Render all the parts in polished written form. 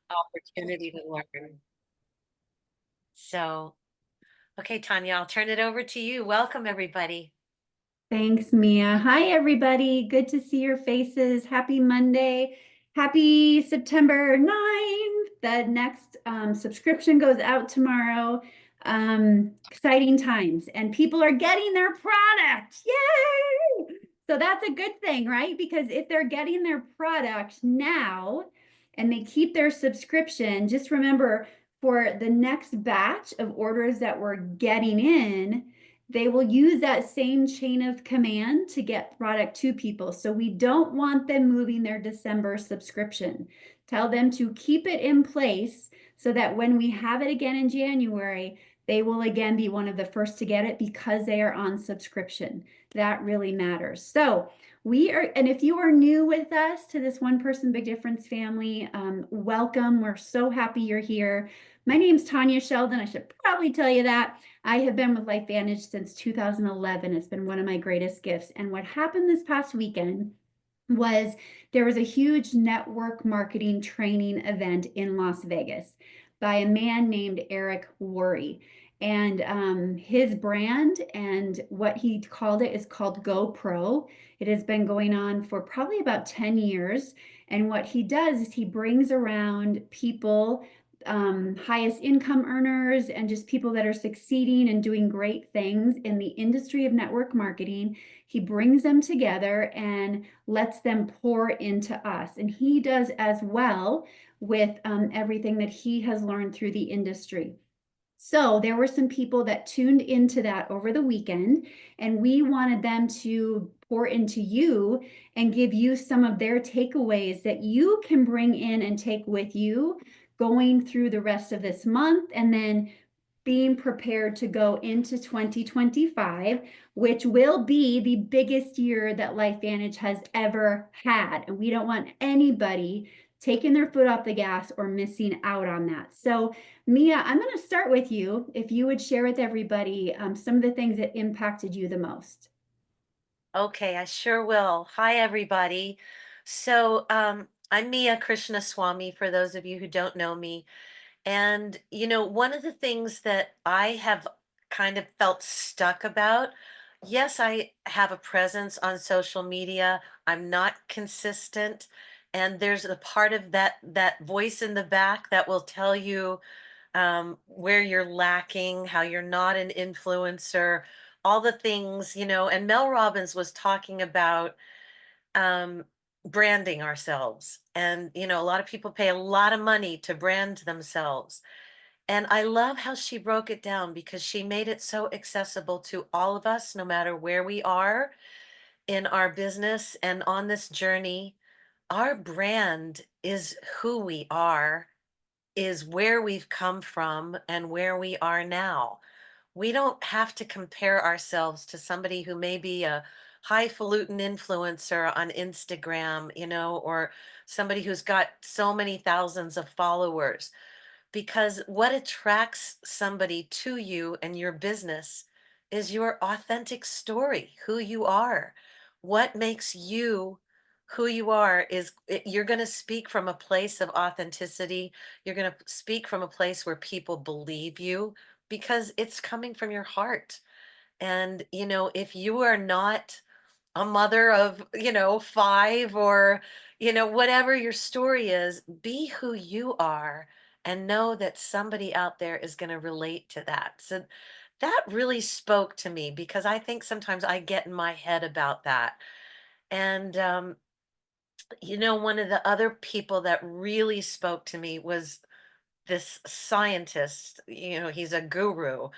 opportunity to learn. So, okay, Tanya, I'll turn it over to you. Welcome, everybody. Thanks, Mia. Hi, everybody. Good to see your faces. Happy Monday. Happy September 9th. The next subscription goes out tomorrow. Exciting times, and people are getting their product. Yay! So that's a good thing, right? Because if they're getting their product now and they keep their subscription, just remember for the next batch of orders that we're getting in, they will use that same chain of command to get product to people. So we don't want them moving their December subscription. Tell them to keep it in place so that when we have it again in January, they will again be one of the first to get it because they are on subscription. That really matters. So we are, and if you are new with us to this One Person Big Difference family, welcome. We're so happy you're here. My name's Tanya Sheldon. I should probably tell you that. I have been with LifeVantage since 2011. It's been one of my greatest gifts. And what happened this past weekend was there was a huge network marketing training event in Las Vegas by a man named Eric Worre. And his brand and what he called it is called GoPro. It has been going on for probably about 10 years. And what he does is he brings around people, highest income earners, and just people that are succeeding and doing great things in the industry of network marketing. He brings them together and lets them pour into us. And he does as well with everything that he has learned through the industry. So there were some people that tuned into that over the weekend, and we wanted them to pour into you and give you some of their takeaways that you can bring in and take with you going through the rest of this month and then being prepared to go into 2025, which will be the biggest year that LifeVantage has ever had. And we don't want anybody taking their foot off the gas or missing out on that. So, Mia, I'm going to start with you. If you would share with everybody some of the things that impacted you the most. Okay, I sure will. Hi, everybody. So, I'm Mia Krishnaswamy, for those of you who don't know me. And, one of the things that I have kind of felt stuck about, yes, I have a presence on social media. I'm not consistent. And there's a part of that voice in the back that will tell you where you're lacking, how you're not an influencer, all the things, and Mel Robbins was talking about um, branding ourselves. And, a lot of people pay a lot of money to brand themselves. And I love how she broke it down because she made it so accessible to all of us, no matter where we are in our business and on this journey. Our brand is who we are, is where we've come from and where we are now. We don't have to compare ourselves to somebody who may be a highfalutin influencer on Instagram, or somebody who's got so many thousands of followers. Because what attracts somebody to you and your business is your authentic story, who you are. What makes you who you are is you're going to speak from a place of authenticity. You're going to speak from a place where people believe you because it's coming from your heart. And, if you are not a mother of, five, or, whatever your story is, be who you are and know that somebody out there is going to relate to that. So that really spoke to me because I think sometimes I get in my head about that. And, one of the other people that really spoke to me was this scientist. He's a guru.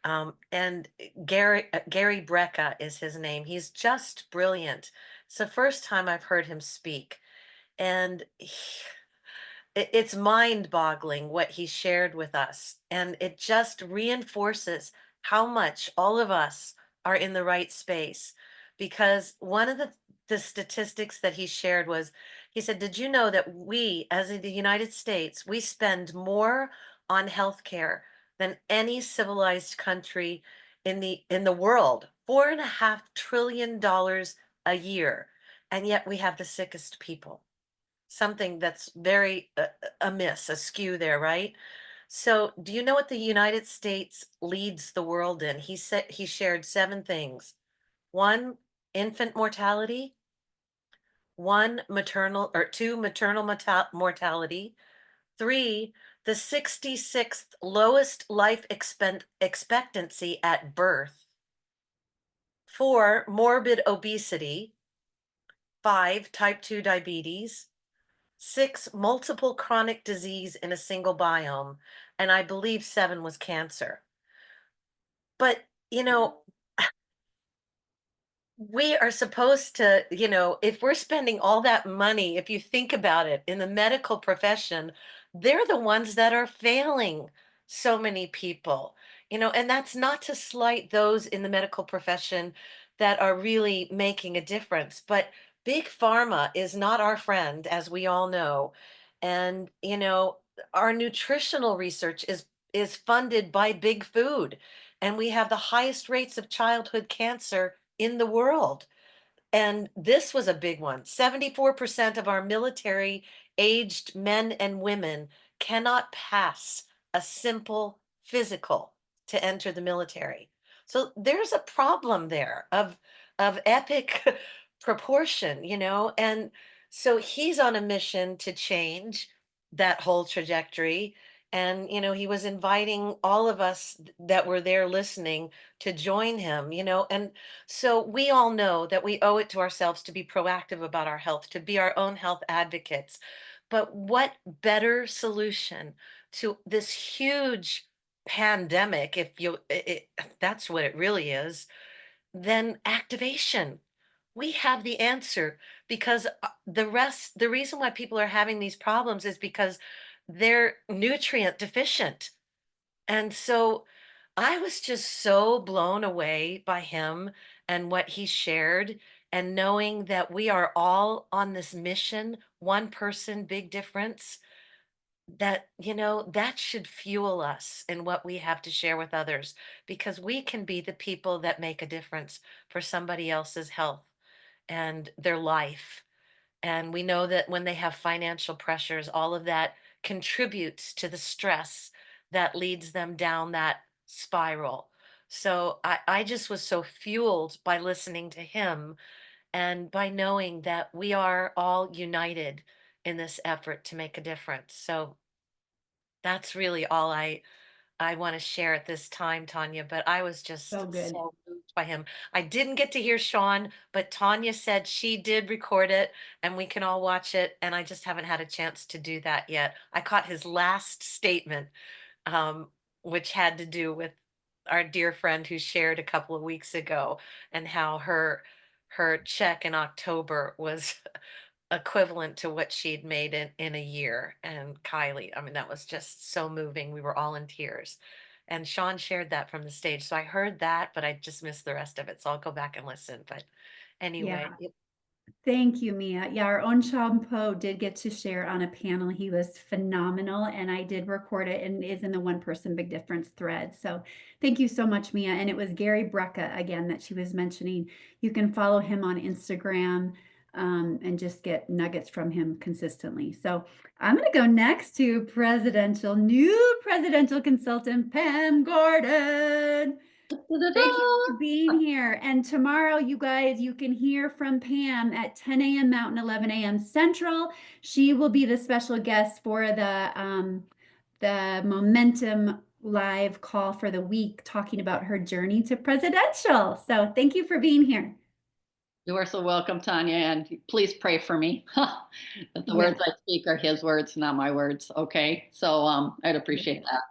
And Gary Brecka is his name. He's just brilliant. It's the first time I've heard him speak, and it's mind-boggling what he shared with us, and it just reinforces how much all of us are in the right space. Because one of the statistics that he shared was, he said, "Did you know that we, as in the United States, we spend more on healthcare than any civilized country in the world? $4.5 trillion a year, and yet we have the sickest people." something that's very amiss, askew there, right? So, do you know what the United States leads the world in? He said he shared seven things. One, infant mortality. One, maternal or two, maternal mortality. Three, the 66th lowest life expectancy at birth. Four, morbid obesity. Five, type 2 diabetes. Six, multiple chronic disease in a single biome. And I believe seven was cancer. But, we are supposed to, if we're spending all that money, if you think about it, in the medical profession, they're the ones that are failing so many people, and that's not to slight those in the medical profession that are really making a difference. But big pharma is not our friend, as we all know. And, our nutritional research is funded by big food. And we have the highest rates of childhood cancer in the world. And this was a big one. 74% of our military aged men and women cannot pass a simple physical to enter the military. So there's a problem there of epic proportion, and so he's on a mission to change that whole trajectory. And he was inviting all of us that were there listening to join him, and so we all know that we owe it to ourselves to be proactive about our health, to be our own health advocates. But what better solution to this huge pandemic, if that's what it really is, than activation? We have the answer because the reason why people are having these problems is because they're nutrient deficient. And so I was just so blown away by him and what he shared, and knowing that we are all on this mission, one person, big difference, that, that should fuel us in what we have to share with others, because we can be the people that make a difference for somebody else's health and their life. And we know that when they have financial pressures, all of that contributes to the stress that leads them down that spiral. So I just was so fueled by listening to him and by knowing that we are all united in this effort to make a difference. So that's really all I want to share at this time, Tanya, but I was just So good. so moved by him. I didn't get to hear Sean, but Tanya said she did record it and we can all watch it. And I just haven't had a chance to do that yet. I caught his last statement, um, which had to do with our dear friend who shared a couple of weeks ago, and how her check in October was equivalent to what she'd made in a year. And Kylie, I mean, that was just so moving. We were all in tears. And Sean shared that from the stage. So I heard that, but I just missed the rest of it. So I'll go back and listen. But Yeah. anyway, Thank you, Mia. Yeah, our own Sean Poe did get to share on a panel. He was phenomenal, and I did record it and is in the One Person Big Difference thread. So thank you so much, Mia. And it was Gary Brecka again that she was mentioning. You can follow him on Instagram and just get nuggets from him consistently. So I'm going to go next to new presidential consultant Pam Gordon. Thank you for being here. And tomorrow, you guys, you can hear from Pam at 10 a.m. Mountain, 11 a.m. Central. She will be the special guest for the Momentum live call for the week, talking about her journey to presidential. So thank you for being here. You are so welcome, Tanya, and please pray for me. That the Yeah. words I speak are his words, not my words. Okay. So I'd appreciate that.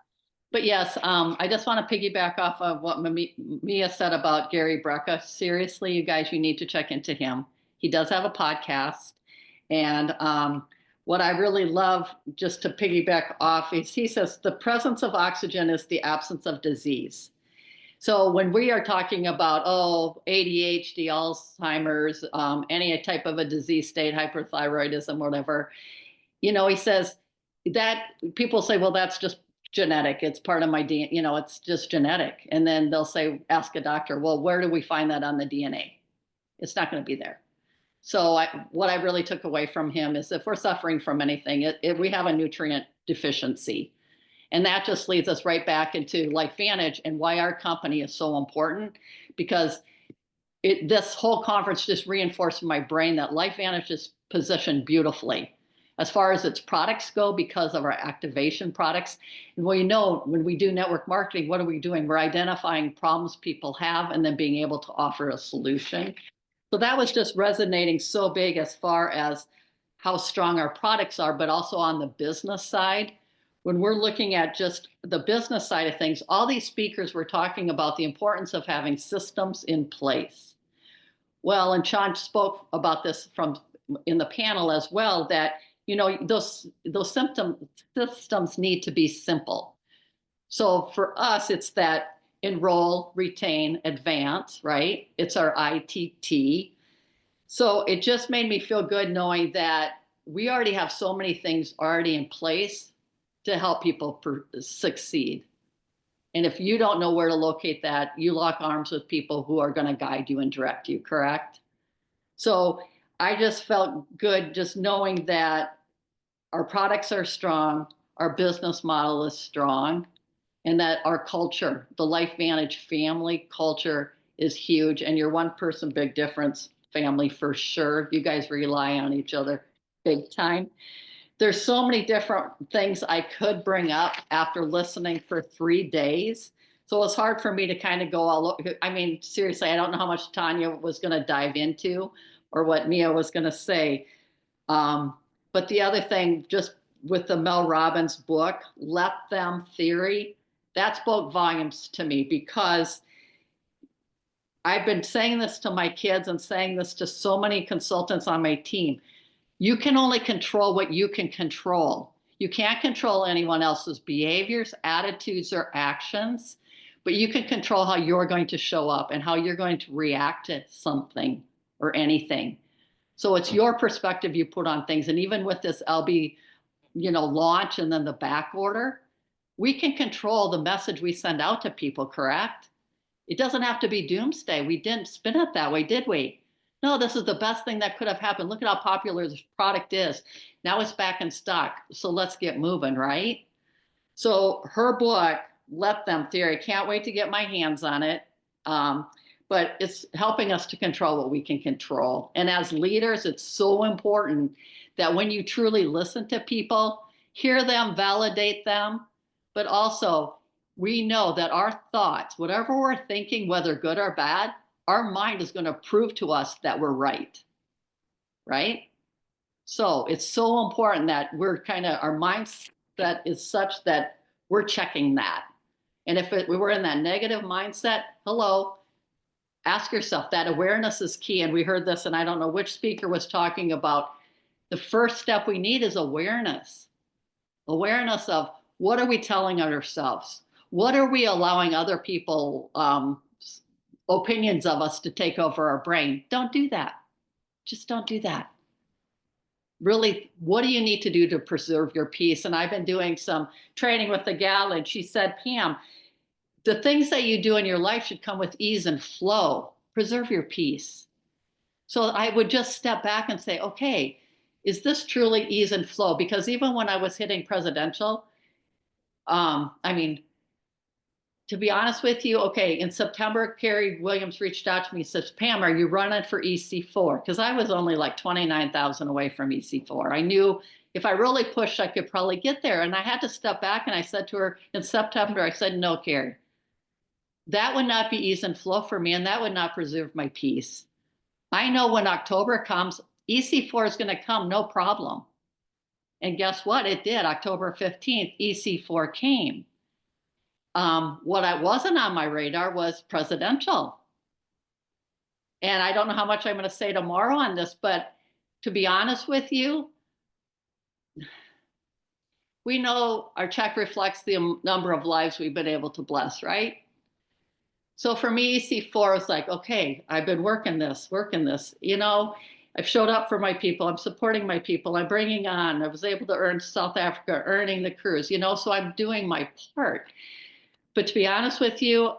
But yes, I just want to piggyback off of what Mia said about Gary Brecka. Seriously, you guys, you need to check into him. He does have a podcast. And what I really love, just to piggyback off, is he says the presence of oxygen is the absence of disease. So when we are talking about, ADHD, Alzheimer's, any type of a disease state, hyperthyroidism, whatever, he says that people say, well, that's just genetic. It's part of my DNA, it's just genetic. And then they'll say, ask a doctor, well, where do we find that on the DNA? It's not going to be there. So what I really took away from him is if we're suffering from anything, we have a nutrient deficiency. And that just leads us right back into LifeVantage and why our company is so important, because this whole conference just reinforced in my brain that LifeVantage is positioned beautifully as far as its products go because of our activation products. And well, when we do network marketing, what are we doing? We're identifying problems people have and then being able to offer a solution. So that was just resonating so big as far as how strong our products are, but also on the business side. When we're looking at just the business side of things, all these speakers were talking about the importance of having systems in place. Well, and Sean spoke about this from in the panel as well, that those systems need to be simple. So for us, it's that enroll, retain, advance, right? It's our ITT. So it just made me feel good knowing that we already have so many things already in place to help people succeed. And if you don't know where to locate that, you lock arms with people who are going to guide you and direct you, correct? So I just felt good just knowing that our products are strong, our business model is strong, and that our culture, the LifeVantage family culture, is huge. And your one person big difference family for sure. You guys rely on each other big time. There's so many different things I could bring up after listening for 3 days. So it's hard for me to kind of go all over. I mean, seriously, I don't know how much Tanya was going to dive into or what Mia was going to say. But the other thing, just with the Mel Robbins book, Let Them Theory, that spoke volumes to me, because I've been saying this to my kids and saying this to so many consultants on my team. You can only control what you can control. You can't control anyone else's behaviors, attitudes, or actions, but you can control how you're going to show up and how you're going to react to something or anything. So it's your perspective you put on things. And even with this LB, launch and then the back order, we can control the message we send out to people, correct? It doesn't have to be doomsday. We didn't spin it that way, did we? No, this is the best thing that could have happened. Look at how popular this product is. Now it's back in stock. So let's get moving, right? So her book, Let Them Theory, can't wait to get my hands on it. But it's helping us to control what we can control. And as leaders, it's so important that when you truly listen to people, hear them, validate them, but also we know that our thoughts, whatever we're thinking, whether good or bad, our mind is going to prove to us that we're right. Right? So it's so important that our mindset is such that we're checking that. And if we were in that negative mindset, ask yourself, that awareness is key. And we heard this, and I don't know which speaker was talking about, the first step we need is awareness. Awareness of what are we telling ourselves? What are we allowing other people, opinions of us to take over our brain? Don't do that. Just don't do that. Really, what do you need to do to preserve your peace? And I've been doing some training with the gal, and she said, Pam, the things that you do in your life should come with ease and flow. Preserve your peace. So I would just step back and say, okay, is this truly ease and flow? Because even when I was hitting presidential, to be honest with you, okay, in September, Carrie Williams reached out to me and says, Pam, are you running for EC4? Because I was only like 29,000 away from EC4. I knew if I really pushed, I could probably get there. And I had to step back, and I said to her in September, I said, no, Carrie, that would not be ease and flow for me, and that would not preserve my peace. I know when October comes, EC4 is going to come, no problem. And guess what? It did. October 15th, EC4 came. What I wasn't on my radar was presidential. And I don't know how much I'm going to say tomorrow on this, but to be honest with you, we know our check reflects the number of lives we've been able to bless, right? So for me, EC4 was like, okay, I've been working this. I've showed up for my people. I'm supporting my people. I'm bringing on. I was able to earn South Africa, earning the cruise, so I'm doing my part. But to be honest with you,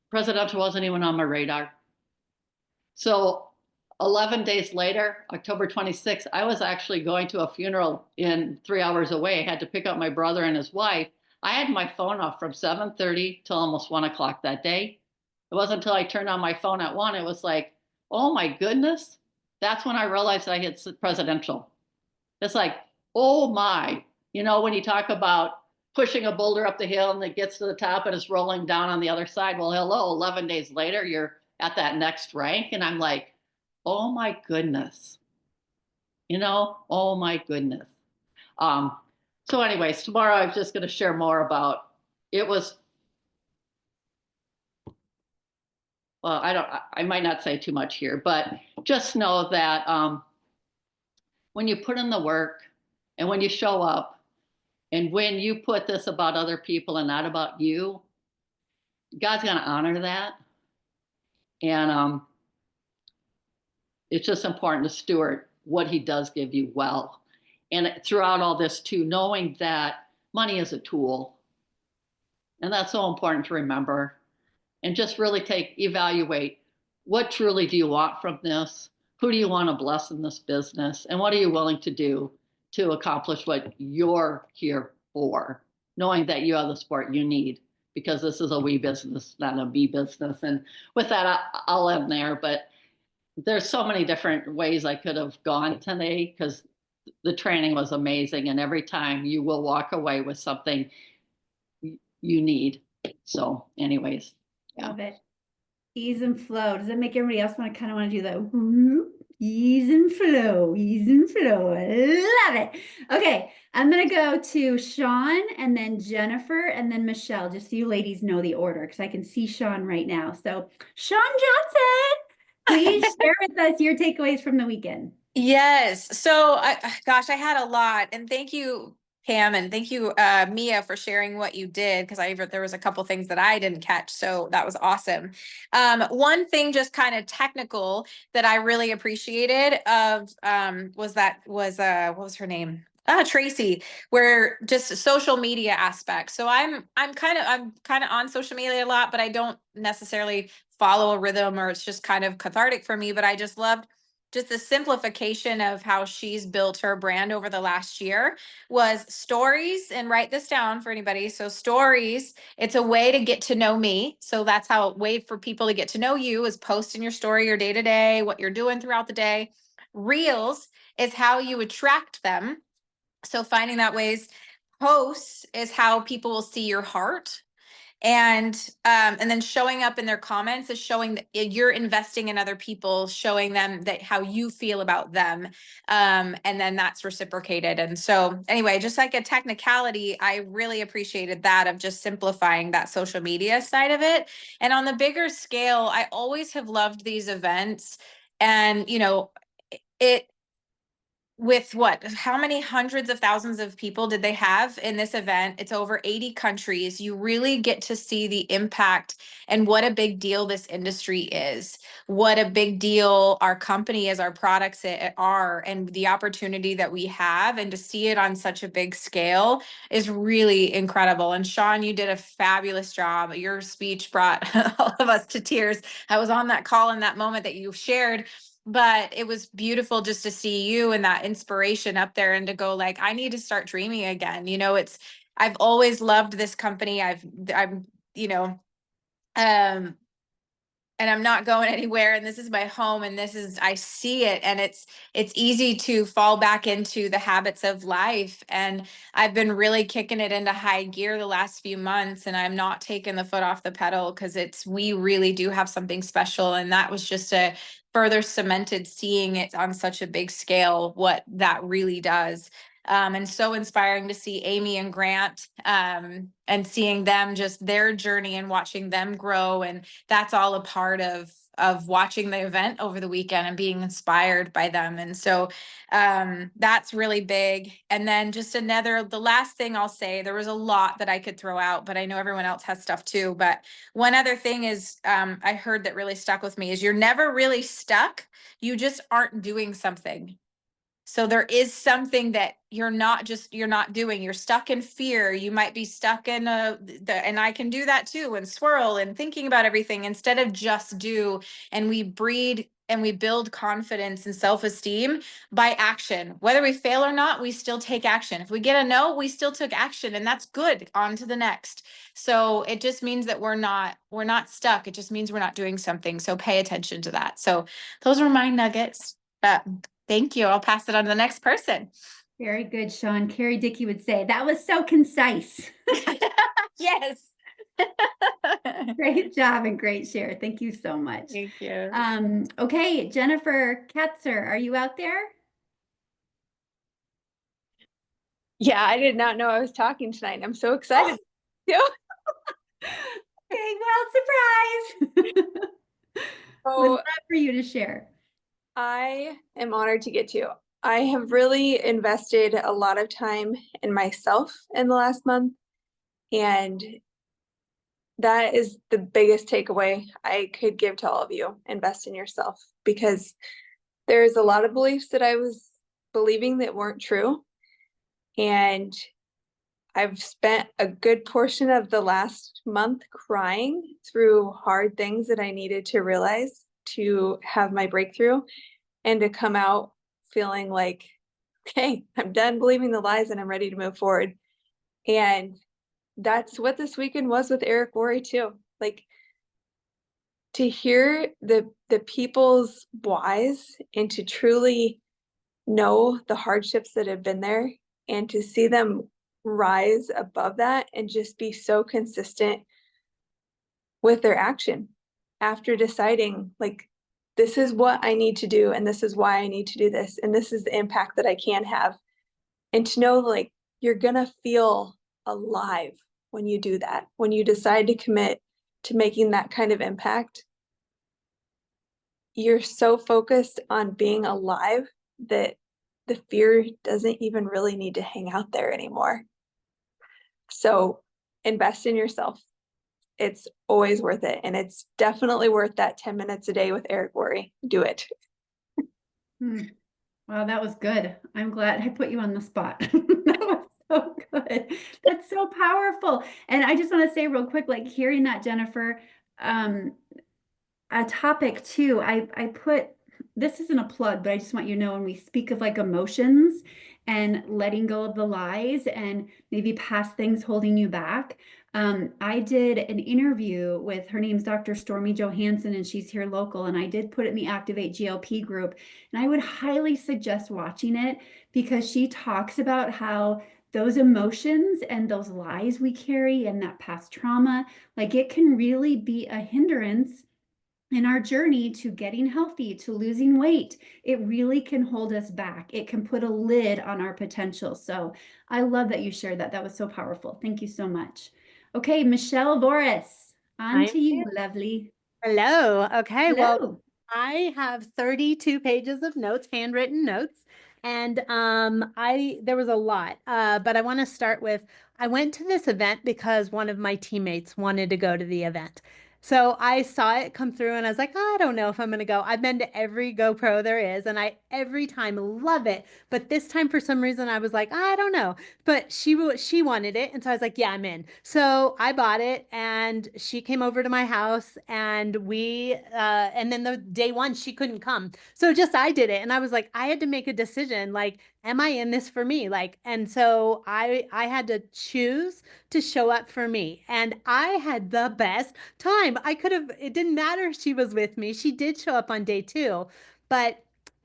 presidential wasn't even on my radar. So 11 days later, October 26th, I was actually going to a funeral in 3 hours away. I had to pick up my brother and his wife. I had my phone off from 7:30 till almost 1 o'clock that day. It wasn't until I turned on my phone at 1, it was like, oh my goodness. That's when I realized I hit presidential. It's like, oh my, when you talk about pushing a boulder up the hill and it gets to the top and it's rolling down on the other side. Well, hello, 11 days later, you're at that next rank. And I'm like, oh my goodness, oh my goodness. So anyways, tomorrow I'm just going to share more about, it was, well, I might not say too much here, but just know that when you put in the work and when you show up and when you put this about other people and not about you, God's going to honor that. And it's just important to steward what he does give you well. And throughout all this too, knowing that money is a tool. And that's so important to remember. And just really evaluate, what truly do you want from this? Who do you want to bless in this business? And what are you willing to do to accomplish what you're here for? Knowing that you have the support you need, because this is a we business, not a me business. And with that, I'll end there. But there's so many different ways I could have gone today, because the training was amazing. And every time you will walk away with something you need. So anyways, yeah. Love it. Ease and flow. Does that make everybody else want to do that? Whoop. Ease and flow, ease and flow. I love it. Okay, I'm going to go to Sean and then Jennifer and then Michelle, just so you ladies know the order, because I can see Sean right now. So Sean Johnson, please share with us your takeaways from the weekend. Yes. So, gosh, I had a lot, and thank you, Pam, and thank you, Mia, for sharing what you did, because there was a couple things that I didn't catch, so that was awesome. One thing, just kind of technical, that I really appreciated was what was her name? Tracy, where just social media aspects. So I'm kind of on social media a lot, but I don't necessarily follow a rhythm, or it's just kind of cathartic for me. But I just loved just the simplification of how she's built her brand over the last year was stories. And write this down for anybody. So stories, it's a way to get to know me. So that's how a way for people to get to know you is post in your story, your day to day, what you're doing throughout the day. Reels is how you attract them. So finding that ways. Posts is how people will see your heart. And then showing up in their comments is showing that you're investing in other people, showing them that how you feel about them. And then that's reciprocated. And so anyway, just like a technicality, I really appreciated that, of just simplifying that social media side of it. And on the bigger scale, I always have loved these events. And, with how many hundreds of thousands of people did they have in this event? It's over 80 countries. You really get to see the impact and what a big deal this industry is, what a big deal our company is, our products are, and the opportunity that we have, and to see it on such a big scale is really incredible. And Sean, you did a fabulous job. Your speech brought all of us to tears. I was on that call in that moment that you shared. But it was beautiful just to see you and that inspiration up there, and to go like, I need to start dreaming again. I've always loved this company. And I'm not going anywhere, and this is my home, and I see it, and it's easy to fall back into the habits of life. And I've been really kicking it into high gear the last few months, and I'm not taking the foot off the pedal, because we really do have something special. And that was just a further cemented seeing it on such a big scale, what that really does. And so inspiring to see Amy and Grant, and seeing them, just their journey, and watching them grow. And that's all a part of watching the event over the weekend and being inspired by them. And so that's really big. And then just the last thing I'll say, there was a lot that I could throw out, but I know everyone else has stuff too. But one other thing is, I heard that really stuck with me, is you're never really stuck. You just aren't doing something. So there is something that you're not doing. You're stuck in fear. You might be stuck in and I can do that too, and swirl and thinking about everything instead of just do. And we breed and we build confidence and self-esteem by action. Whether we fail or not, we still take action. If we get a no, we still took action, and that's good. On to the next. So it just means that we're not stuck. It just means we're not doing something. So pay attention to that. So those were my nuggets. Thank you. I'll pass it on to the next person. Very good, Sean. Carrie Dickey would say, that was so concise. Yes. Great job and great share. Thank you so much. Thank you. Okay, Jennifer Ketzer, are you out there? Yeah, I did not know I was talking tonight. I'm so excited. Okay, well, surprise. Would love for you to share. I am honored to get to. I have really invested a lot of time in myself in the last month, and that is the biggest takeaway I could give to all of you. Invest in yourself, because there's a lot of beliefs that I was believing that weren't true. And I've spent a good portion of the last month crying through hard things that I needed to realize to have my breakthrough, and to come out feeling like, okay, I'm done believing the lies and I'm ready to move forward. And that's what this weekend was with Eric Worre too. Like, to hear the people's whys and to truly know the hardships that have been there, and to see them rise above that and just be so consistent with their action after deciding, like, this is what I need to do, and this is why I need to do this, and this is the impact that I can have. And to know, like, you're gonna feel alive when you do that, when you decide to commit to making that kind of impact. You're so focused on being alive that the fear doesn't even really need to hang out there anymore. So invest in yourself. It's always worth it. And it's definitely worth that 10 minutes a day with Eric Worre. Do it. Wow, that was good. I'm glad I put you on the spot. That was so good. That's so powerful. And I just want to say real quick, like hearing that, Jennifer, a topic too, I put, this isn't a plug, but I just want you to know when we speak of like emotions and letting go of the lies and maybe past things holding you back. I did an interview with, her name's Dr. Stormy Johansson, and she's here local. And I did put it in the Activate GLP group. And I would highly suggest watching it, because she talks about how those emotions and those lies we carry and that past trauma, like it can really be a hindrance in our journey to getting healthy, to losing weight. It really can hold us back. It can put a lid on our potential. So I love that you shared that. That was so powerful. Thank you so much. Okay, Michelle Voris, on to you, lovely. Hello. Okay. Well, Hello. I have 32 pages of notes, handwritten notes, and there was a lot. But I want to start with, I went to this event because one of my teammates wanted to go to the event. So I saw it come through and I was like, "Oh, I don't know if I'm going to go." I've been to every GoPro there is, and I every time love it. But this time for some reason I was like, "I don't know." But she wanted it, and so I was like, "Yeah, I'm in." So I bought it, and she came over to my house, and and then the day one she couldn't come, so just I did it, and I was like, I had to make a decision, like, am I in this for me? Like, and so I had to choose to show up for me, and I had the best time. I could have, it didn't matter if she was with me. She did show up on day two, but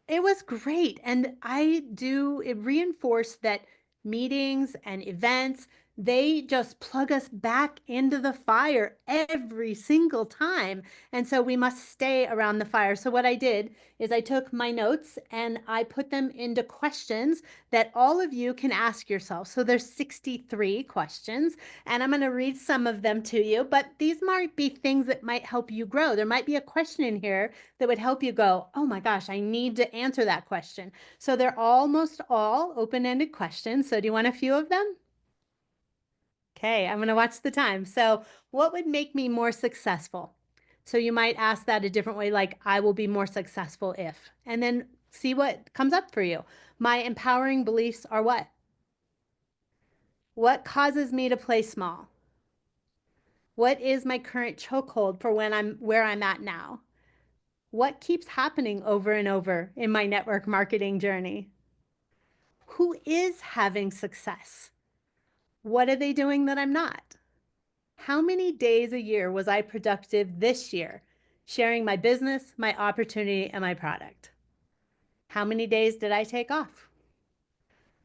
it was great. And it reinforced that meetings and events, they just plug us back into the fire every single time. And so we must stay around the fire. So what I did is I took my notes and I put them into questions that all of you can ask yourself. So there's 63 questions, and I'm going to read some of them to you, but these might be things that might help you grow. There might be a question in here that would help you go, "Oh my gosh, I need to answer that question." So they're almost all open-ended questions. So do you want a few of them? Okay, I'm going to watch the time. So, what would make me more successful? So you might ask that a different way, like, I will be more successful if, and then see what comes up for you. My empowering beliefs are what? What causes me to play small? What is my current chokehold for where I'm at now? What keeps happening over and over in my network marketing journey? Who is having success? What are they doing that I'm not? How many days a year was I productive this year, sharing my business, my opportunity, and my product? How many days did I take off?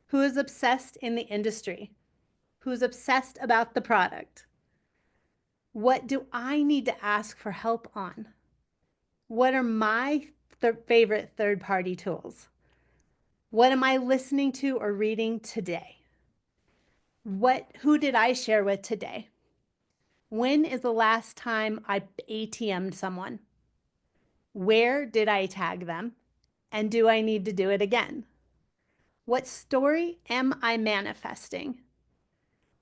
Who is obsessed in the industry? Who's obsessed about the product? What do I need to ask for help on? What are my favorite third-party tools? What am I listening to or reading today? Who did I share with today? When is the last time I ATM'd someone? Where did I tag them? And do I need to do it again? What story am I manifesting?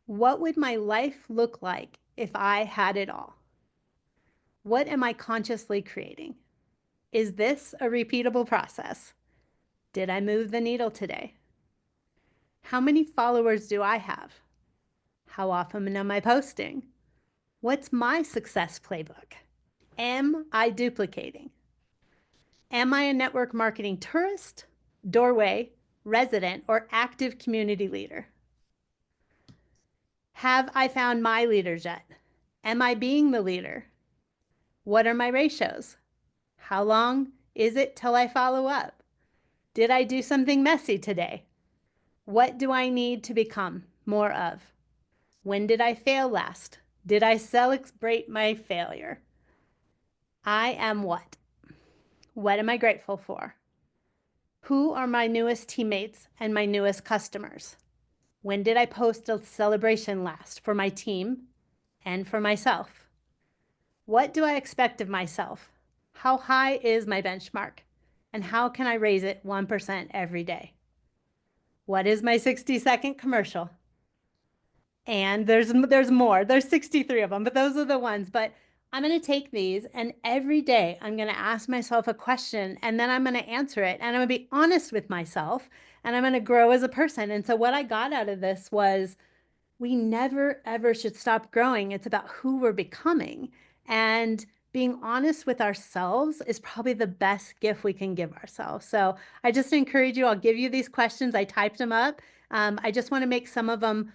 What would my life look like if I had it all? What am I consciously creating? Is this a repeatable process? Did I move the needle today? How many followers do I have? How often am I posting? What's my success playbook? Am I duplicating? Am I a network marketing tourist, doorway, resident, or active community leader? Have I found my leaders yet? Am I being the leader? What are my ratios? How long is it till I follow up? Did I do something messy today? What do I need to become more of? When did I fail last? Did I celebrate my failure? I am what? What am I grateful for? Who are my newest teammates and my newest customers? When did I post a celebration last for my team and for myself? What do I expect of myself? How high is my benchmark? And how can I raise it 1% every day? What is my 60-second commercial? And there's more. There's 63 of them, but those are the ones. But I'm going to take these, and every day I'm going to ask myself a question, and then I'm going to answer it, and I'm going to be honest with myself, and I'm going to grow as a person. And so what I got out of this was we never, ever should stop growing. It's about who we're becoming. And being honest with ourselves is probably the best gift we can give ourselves. So I just encourage you, I'll give you these questions. I typed them up. I just want to make some of them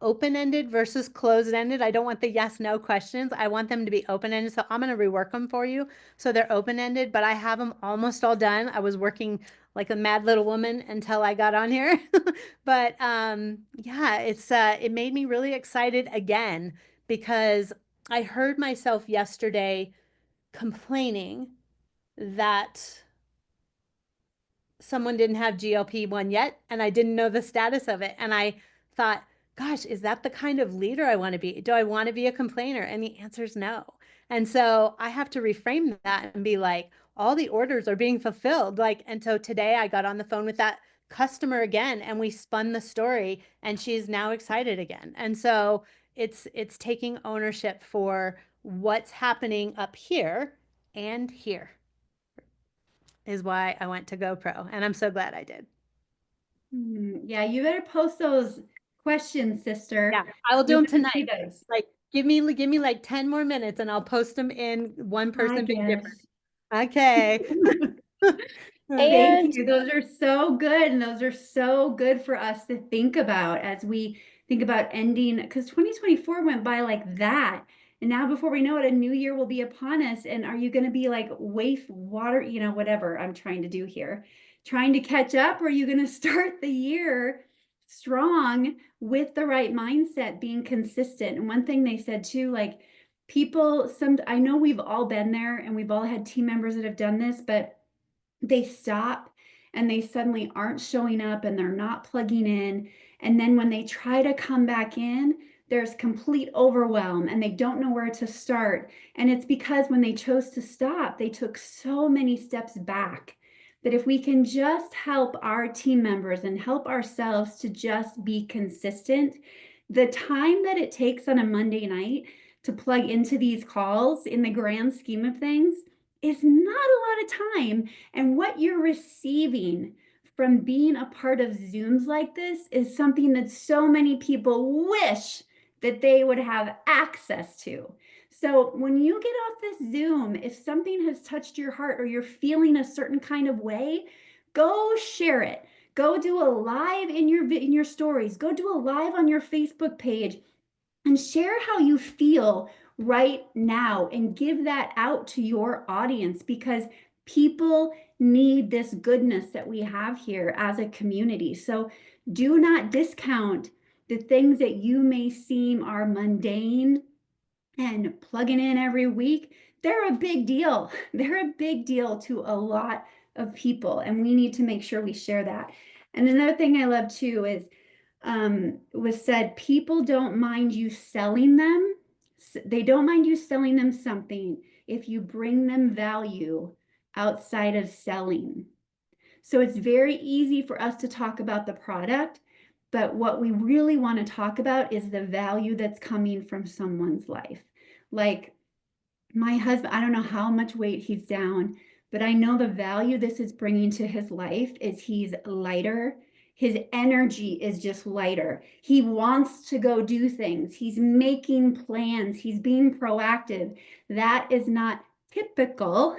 open-ended versus closed-ended. I don't want the yes, no questions. I want them to be open-ended. So I'm going to rework them for you. So they're open-ended, but I have them almost all done. I was working like a mad little woman until I got on here. But yeah, it made me really excited again because I heard myself yesterday complaining that someone didn't have GLP-1 yet, and I didn't know the status of it. And I thought, gosh, is that the kind of leader I want to be? Do I want to be a complainer? And the answer is no. And so I have to reframe that and be like, all the orders are being fulfilled. And so today I got on the phone with that customer again, and we spun the story, and she's now excited again. And so it's taking ownership for what's happening up here and here is why I went to GoPro, and I'm so glad I did. Yeah, you better post those questions, sister. Yeah, I will do We them wanna see tonight. those. Like, give me like 10 more minutes, and I'll post them in one person big difference. Okay. Thank you. Those are so good. And those are so good for us to think about as we think about ending, because 2024 went by like that. And now before we know it, a new year will be upon us. And are you going to be like water, whatever I'm trying to do here, trying to catch up? Or are you going to start the year strong with the right mindset, being consistent? And one thing they said too, like I know we've all been there and we've all had team members that have done this, but they stop and they suddenly aren't showing up and they're not plugging in. And then when they try to come back in, there's complete overwhelm and they don't know where to start. And it's because when they chose to stop, they took so many steps back. That if we can just help our team members and help ourselves to just be consistent, the time that it takes on a Monday night to plug into these calls in the grand scheme of things is not a lot of time. And what you're receiving from being a part of Zooms like this is something that so many people wish that they would have access to. So when you get off this Zoom, if something has touched your heart or you're feeling a certain kind of way, go share it. Go do a live in your stories. Go do a live on your Facebook page and share how you feel right now and give that out to your audience, because people need this goodness that we have here as a community. So do not discount the things that you may seem are mundane and plugging in every week. They're a big deal. They're a big deal to a lot of people, and we need to make sure we share that. And another thing I love too is was said, people don't mind you selling them. They don't mind you selling them something if you bring them value outside of selling. So it's very easy for us to talk about the product, but what we really want to talk about is the value that's coming from someone's life. Like my husband, I don't know how much weight he's down, but I know the value this is bringing to his life is he's lighter. His energy is just lighter. He wants to go do things. He's making plans. He's being proactive. That is not typical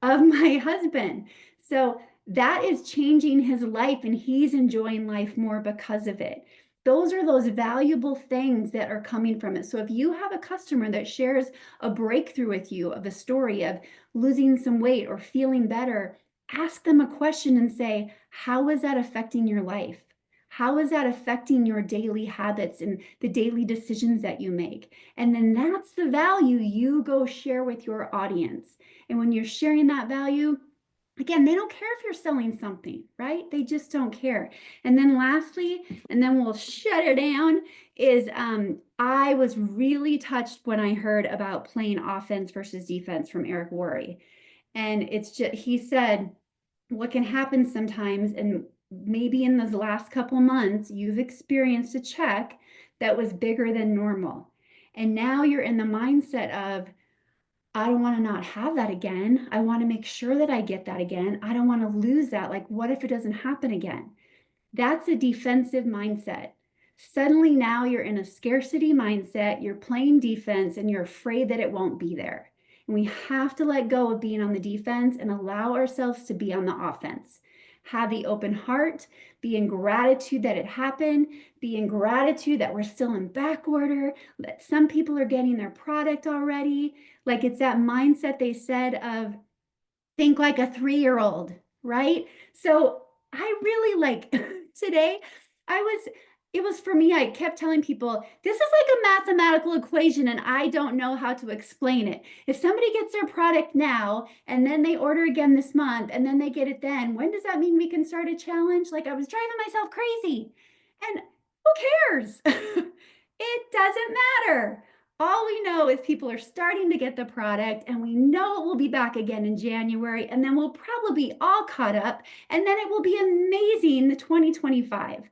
of my husband. So that is changing his life, and he's enjoying life more because of it. Those are those valuable things that are coming from it. So if you have a customer that shares a breakthrough with you of a story of losing some weight or feeling better, ask them a question and say, how is that affecting your life? How is that affecting your daily habits and the daily decisions that you make? And then that's the value you go share with your audience. And when you're sharing that value, again, they don't care if you're selling something, right? They just don't care. And then lastly, and then we'll shut it down, is I was really touched when I heard about playing offense versus defense from Eric Worre. And it's just, he said, what can happen sometimes, and maybe in those last couple months, you've experienced a check that was bigger than normal. And now you're in the mindset of, I don't want to not have that again. I want to make sure that I get that again. I don't want to lose that. Like, what if it doesn't happen again? That's a defensive mindset. Suddenly now you're in a scarcity mindset, you're playing defense, and you're afraid that it won't be there. And we have to let go of being on the defense and allow ourselves to be on the offense. Have the open heart, be in gratitude that it happened, be in gratitude that we're still in back order, that some people are getting their product already. Like, it's that mindset they said of think like a 3-year-old, right? So I really like today, it was for me, I kept telling people, this is like a mathematical equation and I don't know how to explain it. If somebody gets their product now and then they order again this month and then they get it then, when does that mean we can start a challenge? Like, I was driving myself crazy. And who cares? It doesn't matter. All we know is people are starting to get the product, and we know it will be back again in January, and then we'll probably be all caught up, and then it will be amazing, the 2025.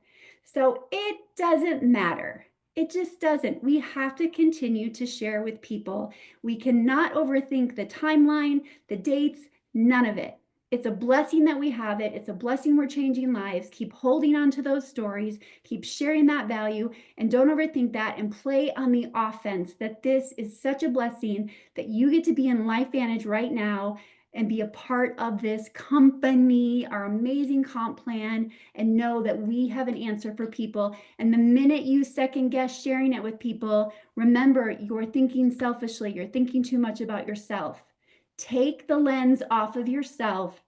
So it doesn't matter. It just doesn't. We have to continue to share with people. We cannot overthink the timeline, the dates, none of it. It's a blessing that we have it. It's a blessing we're changing lives. Keep holding on to those stories. Keep sharing that value, and don't overthink that, and play on the offense that this is such a blessing that you get to be in LifeVantage right now and be a part of this company, our amazing comp plan, and know that we have an answer for people. And the minute you second guess sharing it with people, remember, you're thinking selfishly. You're thinking too much about yourself. Take the lens off of yourself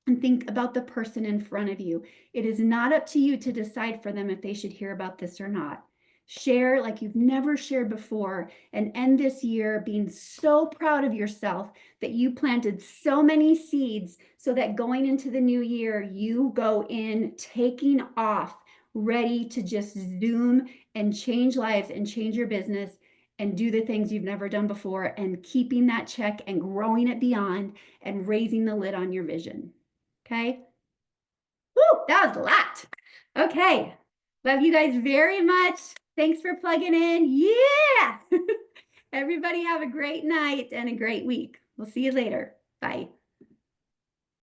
and think about the person in front of you. It is not up to you to decide for them if they should hear about this or not. Share like you've never shared before, and end this year being so proud of yourself that you planted so many seeds so that going into the new year, you go in taking off, ready to just zoom and change lives and change your business and do the things you've never done before, and keeping that check and growing it beyond and raising the lid on your vision. Okay. Woo, that was a lot. Okay. Love you guys very much. Thanks for plugging in. Yeah. Everybody have a great night and a great week. We'll see you later. Bye.